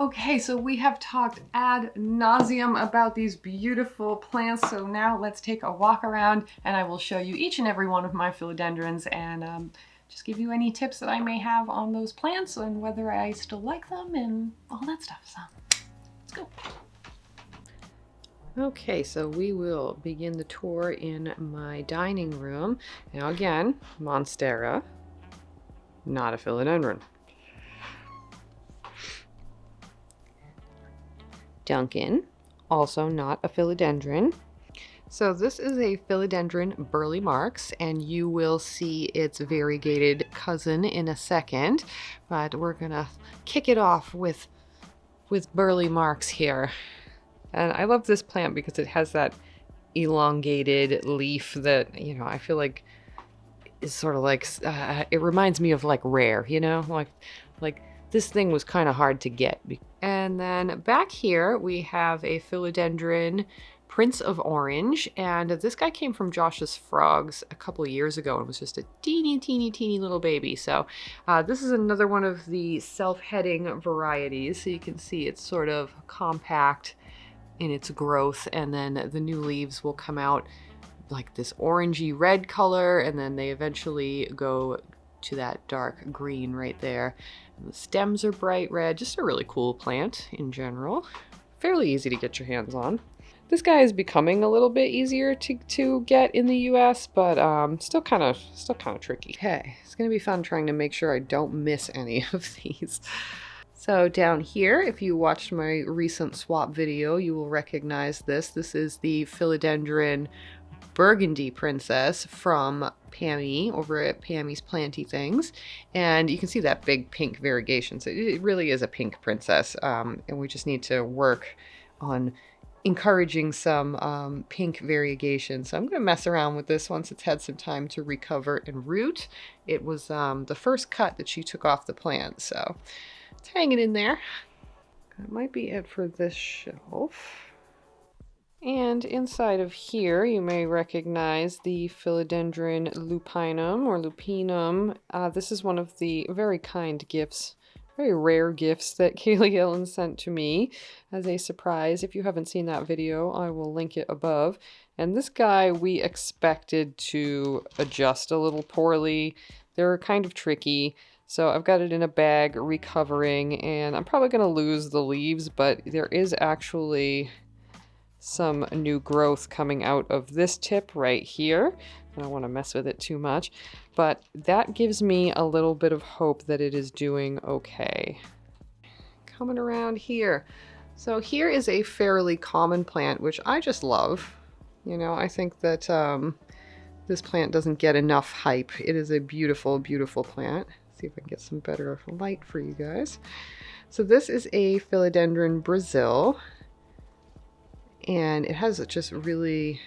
Okay, so we have talked ad nauseum about these beautiful plants, so now let's take a walk around and I will show you each and every one of my philodendrons and just give you any tips that I may have on those plants and whether I still like them and all that stuff. So let's go. Okay, so we will begin the tour in my dining room. Now again, Monstera, not a philodendron. Duncan, also not a philodendron. So this is a Philodendron burleymarks, and you will see its variegated cousin in a second, but we're gonna kick it off with burleymarks here. And I love this plant because it has that elongated leaf that, you know, I feel like is sort of like, it reminds me of like rare, you know, like this thing was kind of hard to get. And then back here we have a Philodendron Prince of Orange, and this guy came from Josh's Frogs a couple of years ago and was just a teeny little baby. So this is another one of the self-heading varieties. So you can see it's sort of compact in its growth, and then the new leaves will come out like this orangey red color, and then they eventually go to that dark green right there. And the stems are bright red. Just a really cool plant in general. Fairly easy to get your hands on. This guy is becoming a little bit easier to get in the US, but still kind of tricky. Hey, it's gonna be fun trying to make sure I don't miss any of these. So down here, if you watched my recent swap video, you will recognize this. This is the Philodendron Burgundy Princess from Pammy over at Pammy's Planty Things. And you can see that big pink variegation. So it really is a pink princess. And we just need to work on encouraging some pink variegation. So I'm going to mess around with this once it's had some time to recover and root. It was the first cut that she took off the plant. So it's hanging in there. That might be it for this shelf. And inside of here, you may recognize the Philodendron Lupinum or Lupinum. This is one of the very kind gifts, very rare gifts that Kaylee Ellen sent to me as a surprise. If you haven't seen that video, I will link it above. And this guy we expected to adjust a little poorly. They're kind of tricky. So I've got it in a bag recovering, and I'm probably going to lose the leaves, but there is actually some new growth coming out of this tip right here. I don't want to mess with it too much, but that gives me a little bit of hope that it is doing okay. Coming around here. So here is a fairly common plant, which I just love. You know, I think that this plant doesn't get enough hype. It is a beautiful, beautiful plant. See if I can get some better light for you guys. So this is a Philodendron Brazil, and it has just really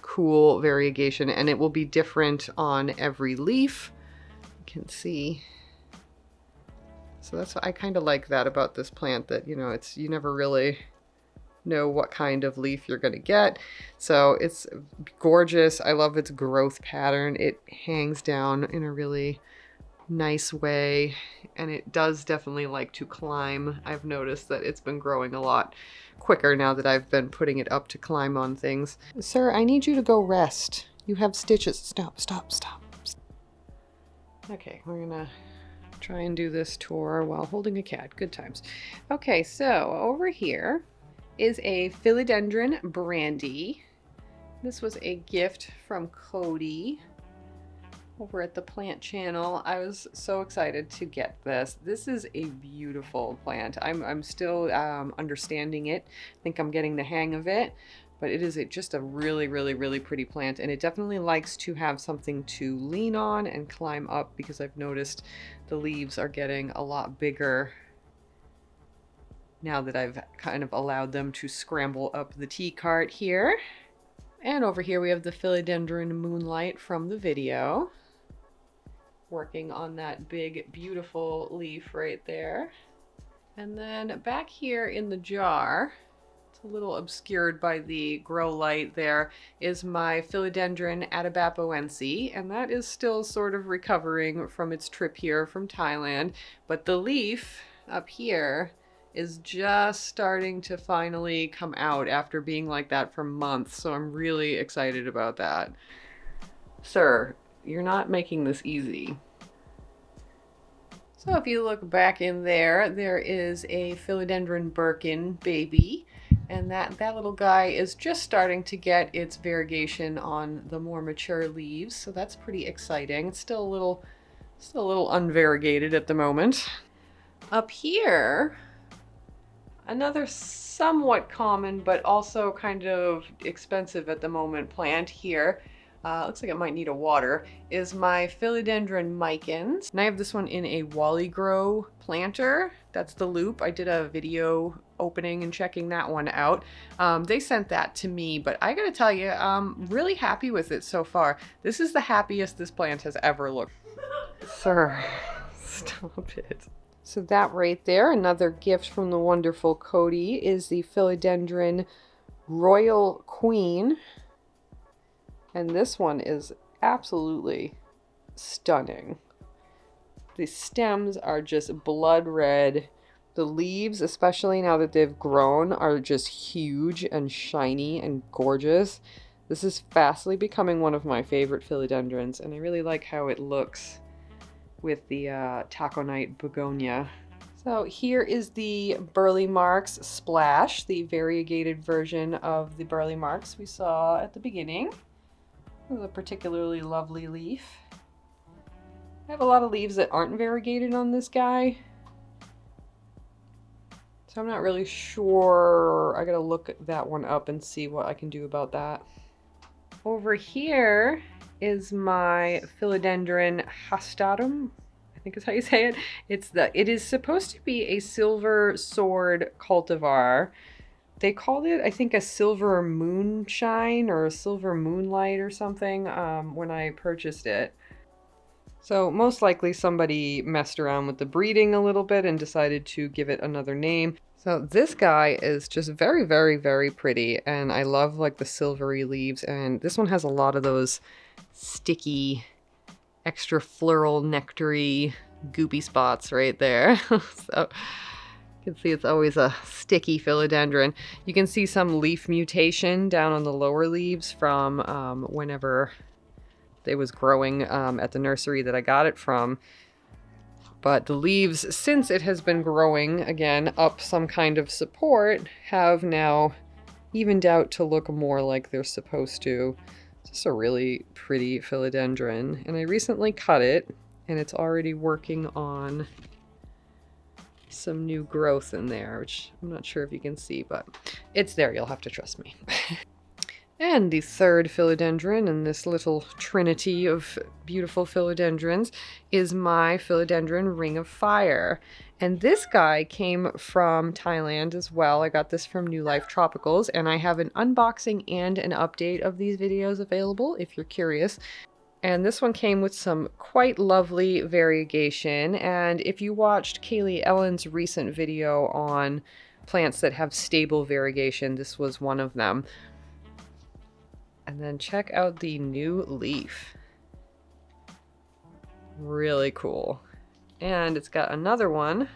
cool variegation, and it will be different on every leaf. You can see. So that's what I kind of like that about this plant, that, you know, you never really know what kind of leaf you're going to get. So it's gorgeous. I love its growth pattern. It hangs down in a really nice way, and it does definitely like to climb. I've noticed that it's been growing a lot quicker now that I've been putting it up to climb on things. Sir, I need you to go rest. You have stitches. Stop. Okay, we're gonna try and do this tour while holding a cat. Good times. Okay, so over here is a Philodendron Brandy. This was a gift from Cody over at the plant channel. I was so excited to get this. This is a beautiful plant. I'm still understanding it. I think I'm getting the hang of it, but it is just a really pretty plant, and it definitely likes to have something to lean on and climb up, because I've noticed the leaves are getting a lot bigger now that I've kind of allowed them to scramble up the tea cart here. And over here we have the Philodendron Moonlight from the video, working on that big, beautiful leaf right there. And then back here in the jar, it's a little obscured by the grow light there, is my Philodendron Atabapowensi, and that is still sort of recovering from its trip here from Thailand. But the leaf up here is just starting to finally come out after being like that for months. So I'm really excited about that. Sir, you're not making this easy. So if you look back in there, there is a Philodendron Birkin baby, and that little guy is just starting to get its variegation on the more mature leaves, so that's pretty exciting. It's still a little unvariegated at the moment. Up here, another somewhat common but also kind of expensive at the moment plant here. Looks like it might need a water, is my Philodendron Micans. And I have this one in a Wally Grow planter. That's the loop. I did a video opening and checking that one out. They sent that to me, but I gotta tell you, I'm really happy with it so far. This is the happiest this plant has ever looked. Sir, stop it. So that right there, another gift from the wonderful Cody, is the Philodendron Royal Queen. And this one is absolutely stunning. The stems are just blood red. The leaves, especially now that they've grown, are just huge and shiny and gorgeous. This is fastly becoming one of my favorite philodendrons, and I really like how it looks with the taconite begonia. So here is the burleymarks splash, the variegated version of the burleymarks we saw at the beginning. This is a particularly lovely leaf. I have a lot of leaves that aren't variegated on this guy, so I'm not really sure. I gotta look that one up and see what I can do about that. Over here is my Philodendron Hastatum, I think is how you say it. It is supposed to be a silver sword cultivar. They called it, I think, a silver moonshine or a silver moonlight or something when I purchased it. So most likely somebody messed around with the breeding a little bit and decided to give it another name. So this guy is just very, very, very pretty, and I love like the silvery leaves, and this one has a lot of those sticky, extra floral, nectary, goopy spots right there. So you can see it's always a sticky philodendron. You can see some leaf mutation down on the lower leaves from whenever it was growing at the nursery that I got it from. But the leaves, since it has been growing again up some kind of support, have now evened out to look more like they're supposed to. It's just a really pretty philodendron, and I recently cut it, and it's already working on some new growth in there, which I'm not sure if you can see, but it's there. You'll have to trust me. And the third philodendron in this little trinity of beautiful philodendrons is my Philodendron Ring of Fire. And this guy came from Thailand as well. I got this from New Life Tropicals, and I have an unboxing and an update of these videos available if you're curious. And this one came with some quite lovely variegation. And if you watched Kaylee Ellen's recent video on plants that have stable variegation, this was one of them. And then check out the new leaf. Really cool. And it's got another one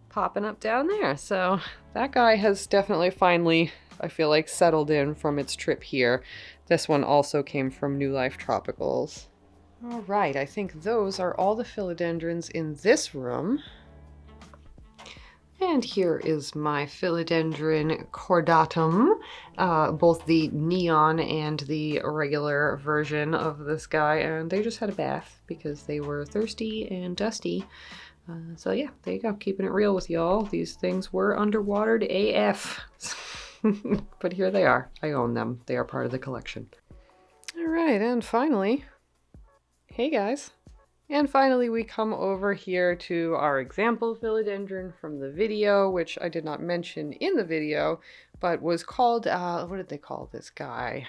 popping up down there. So that guy has definitely finally, I feel like, settled in from its trip here. This one also came from New Life Tropicals. All right, I think those are all the philodendrons in this room. And here is my Philodendron Chordatum, both the neon and the regular version of this guy, and they just had a bath because they were thirsty and dusty. So yeah, there you go, keeping it real with y'all. These things were underwatered AF. But here they are. I own them. They are part of the collection. All right, and finally, hey guys. And finally, we come over here to our example philodendron from the video, which I did not mention in the video, but was called, what did they call this guy?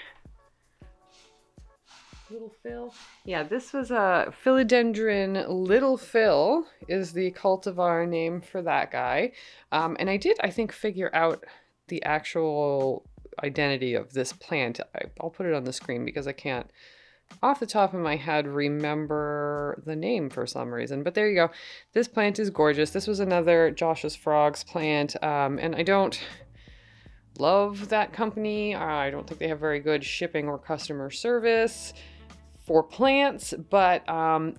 Little Phil? Yeah, this was a Philodendron Little Phil is the cultivar name for that guy. And I did, I think, figure out the actual identity of this plant. I'll put it on the screen because I can't off the top of my head remember the name for some reason, but there you go. This plant is gorgeous. This was another Josh's Frogs plant, and I don't love that company. I don't think they have very good shipping or customer service for plants, but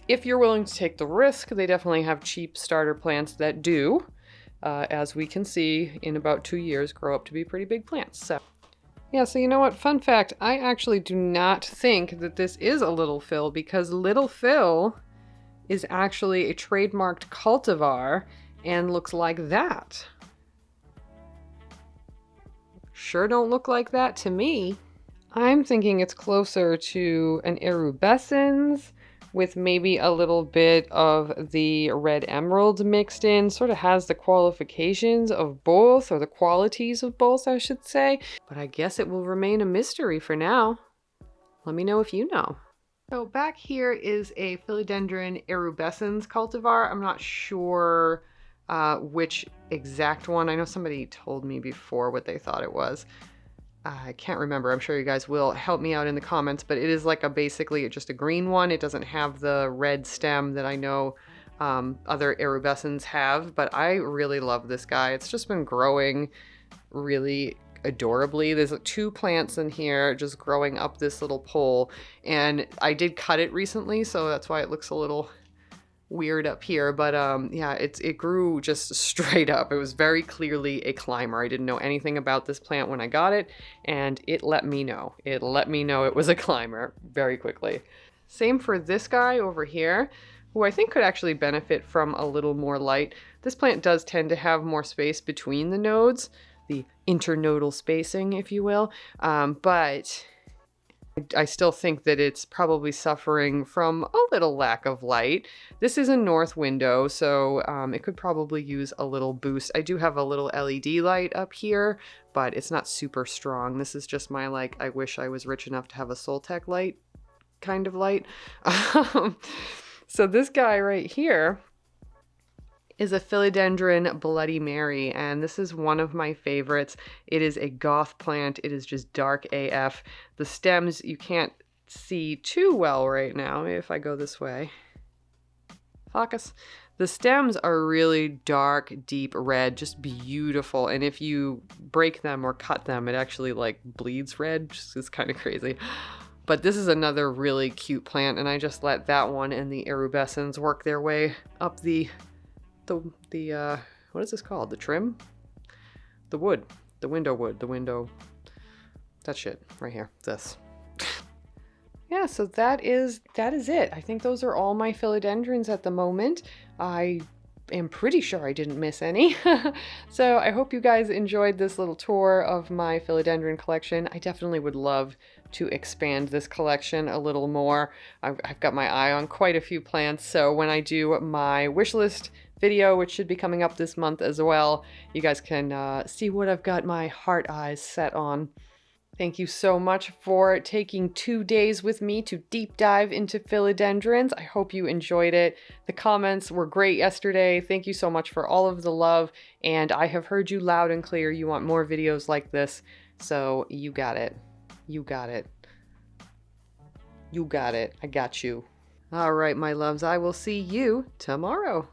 if you're willing to take the risk, they definitely have cheap starter plants that do, as we can see, in about 2 years grow up to be pretty big plants. So yeah, so you know what? Fun fact, I actually do not think that this is a Little Phil, because Little Phil is actually a trademarked cultivar and looks like that. Sure don't look like that to me. I'm thinking it's closer to an Erubescens with maybe a little bit of the red emerald mixed in. Sort of has the qualifications of both, or the qualities of both, I should say. But I guess it will remain a mystery for now. Let me know if you know. So back here is a Philodendron Erubescens cultivar. I'm not sure which exact one. I know somebody told me before what they thought it was. I can't remember. I'm sure you guys will help me out in the comments, but it is like basically just a green one. It doesn't have the red stem that I know other Erubescens have, but I really love this guy. It's just been growing really adorably. There's 2 plants in here just growing up this little pole, and I did cut it recently, so that's why it looks a little weird up here, but yeah, it grew just straight up. It was very clearly a climber. I didn't know anything about this plant when I got it, and it let me know. It let me know it was a climber very quickly. Same for this guy over here, who I think could actually benefit from a little more light. This plant does tend to have more space between the nodes, the internodal spacing, if you will, but I still think that it's probably suffering from a little lack of light. This is a north window, so it could probably use a little boost. I do have a little LED light up here, but it's not super strong. This is just my, like, I wish I was rich enough to have a Soltech light kind of light. So this guy right here is a Philodendron Bloody Mary, and this is one of my favorites. It is a goth plant. It is just dark AF. The stems you can't see too well right now. Maybe if I go this way. Focus. The stems are really dark, deep red, just beautiful. And if you break them or cut them, it actually like bleeds red. It's kind of crazy. But this is another really cute plant, and I just let that one and the Erubescens work their way up the what is this called? The trim? The wood. The window wood. The window. That shit right here. This. Yeah, so that is it. I think those are all my philodendrons at the moment. I am pretty sure I didn't miss any. So I hope you guys enjoyed this little tour of my philodendron collection. I definitely would love to expand this collection a little more. I've got my eye on quite a few plants, so when I do my wish list video, which should be coming up this month as well, you guys can see what I've got my heart eyes set on. Thank you so much for taking 2 days with me to deep dive into philodendrons. I hope you enjoyed it. The comments were great yesterday. Thank you so much for all of the love, and I have heard you loud and clear. You want more videos like this, so you got it. You got it. You got it. I got you. All right, my loves, I will see you tomorrow.